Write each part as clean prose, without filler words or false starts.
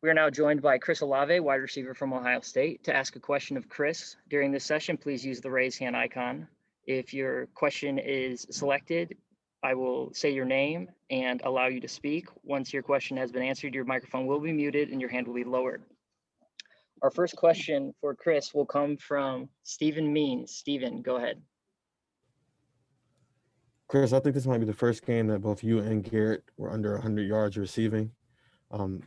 We are now joined by Chris Olave, wide receiver from Ohio State. To ask a question of Chris during this session, please use the raise hand icon. If your question is selected, I will say your name and allow you to speak. Once your question has been answered, your microphone will be muted and your hand will be lowered. Our first question for Chris will come from Stephen Means. Stephen, go ahead. Chris, I think this might be the first game that both you and Garrett were under 100 yards receiving.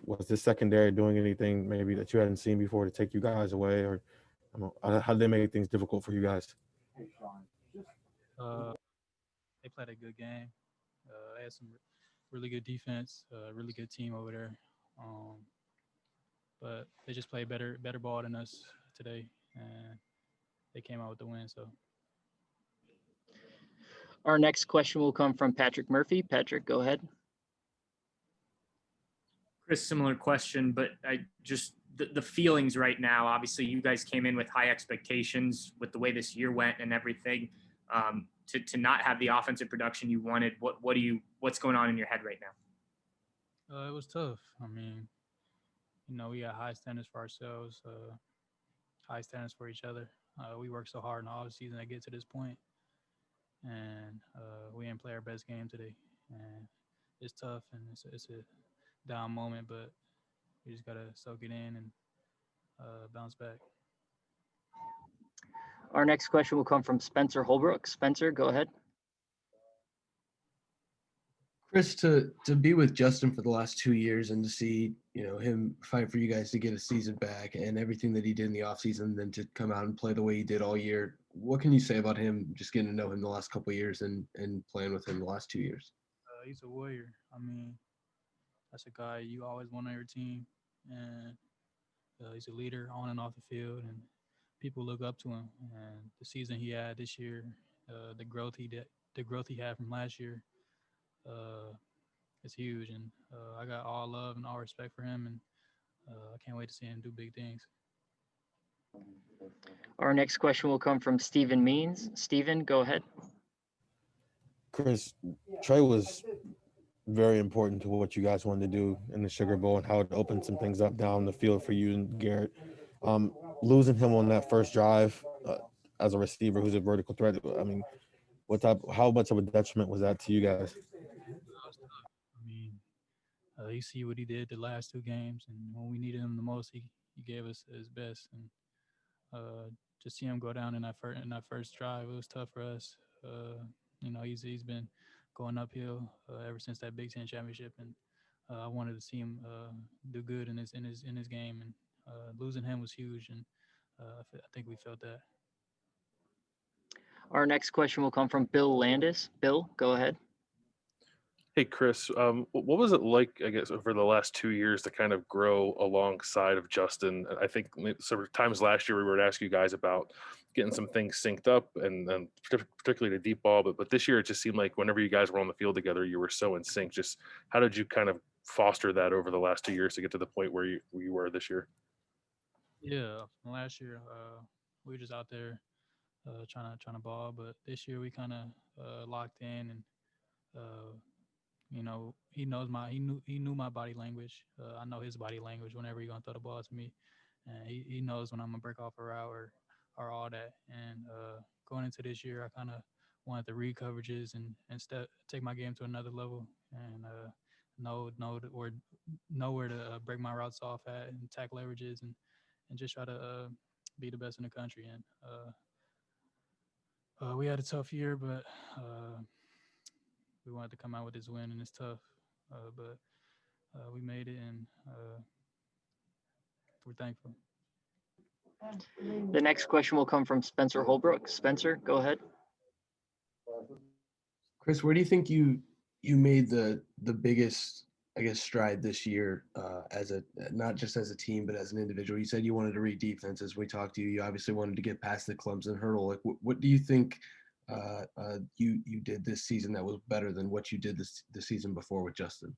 Was this secondary doing anything maybe that you hadn't seen before to take you guys away, or how did they make things difficult for you guys? They played a good game. They had some really good defense, really good team over there. But they just played better ball than us today, and they came out with the win. So. Our next question will come from Patrick Murphy. Patrick, go ahead. Chris, similar question, but the feelings right now. Obviously, you guys came in with high expectations with the way this year went and everything. To not have the offensive production you wanted, what's going on in your head right now? It was tough. I mean, we got high standards for ourselves, high standards for each other. We worked so hard in the offseason to get to this point, and we didn't play our best game today. And it's tough, and it's a down moment, but we just gotta soak it in and bounce back. Our next question will come from Spencer Holbrook. Spencer, go ahead. Chris, to be with Justin for the last 2 years and to see, him fight for you guys to get a season back and everything that he did in the offseason, then to come out and play the way he did all year, what can you say about him, just getting to know him the last couple of years and playing with him the last 2 years? He's a warrior. I mean, that's a guy you always want on your team, and he's a leader on and off the field, and people look up to him. And the season he had this year, the growth he had from last year, it's huge. And I got all love and all respect for him, and I can't wait to see him do big things. Our next question will come from Stephen Means. Stephen, go ahead. Chris, Trey was very important to what you guys wanted to do in the Sugar Bowl and how it opened some things up down the field for you and Garrett. Losing him on that first drive as a receiver who's a vertical threat, I mean, how much of a detriment was that to you guys? I mean, you see what he did the last 2 games, and when we needed him the most, he gave us his best. And just see him go down in that first drive, it was tough for us. He's been going uphill ever since that Big Ten championship, and I wanted to see him do good in his game, and losing him was huge, and I think we felt that. Our next question will come from Bill Landis. Bill, go ahead. Hey, Chris, what was it like, I guess, over the last 2 years to kind of grow alongside of Justin? I think several times last year we were to ask you guys about getting some things synced up and particularly the deep ball, but this year it just seemed like whenever you guys were on the field together, you were so in sync. Just how did you kind of foster that over the last 2 years to get to the point where you were this year? Yeah, last year we were just out there trying to ball, but this year we kind of locked in, and he knew my body language. I know his body language whenever he's gonna throw the ball to me, and he knows when I'm gonna break off a route or all that. And going into this year, I kind of wanted to read coverages and take my game to another level, and know where to break my routes off at and attack leverages and just try to be the best in the country. And we had a tough year, but we wanted to come out with this win, and it's tough, but we made it, and we're thankful. The next question will come from Spencer Holbrook. Spencer, go ahead. Chris, where do you think you made the biggest, I guess, stride this year not just as a team, but as an individual? You said you wanted to read defenses. We talked to you. You obviously wanted to get past the Clemson hurdle. Like, what do you think you did this season that was better than what you did the season before with Justin?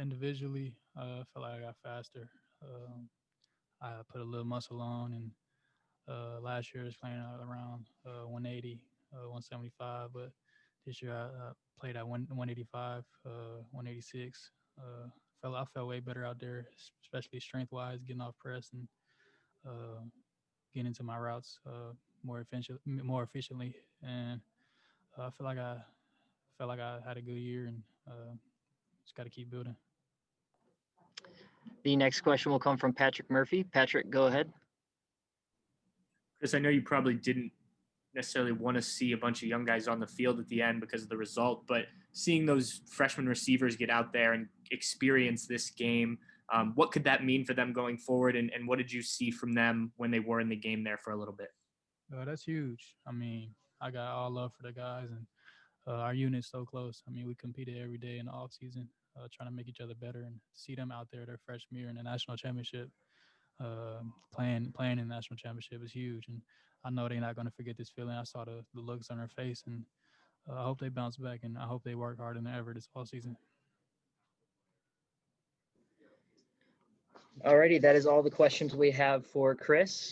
Individually, I felt like I got faster. I put a little muscle on, and last year I was playing around 180, 175, but this year I played at 185, 186. I felt way better out there, especially strength wise, getting off press and getting into my routes more efficiently. And I feel like I had a good year, and just got to keep building. The next question will come from Patrick Murphy. Patrick, go ahead. Chris, I know you probably didn't necessarily want to see a bunch of young guys on the field at the end because of the result, but seeing those freshman receivers get out there and experience this game, what could that mean for them going forward? And what did you see from them when they were in the game there for a little bit? That's huge. I mean, I got all love for the guys, and our unit's so close. I mean, we competed every day in the off season, trying to make each other better, and see them out there their freshman year in the national championship, playing in the national championship is huge. And I know they're not going to forget this feeling. I saw the looks on their face, and I hope they bounce back, and I hope they work harder than ever this fall season. Alrighty, that is all the questions we have for Chris.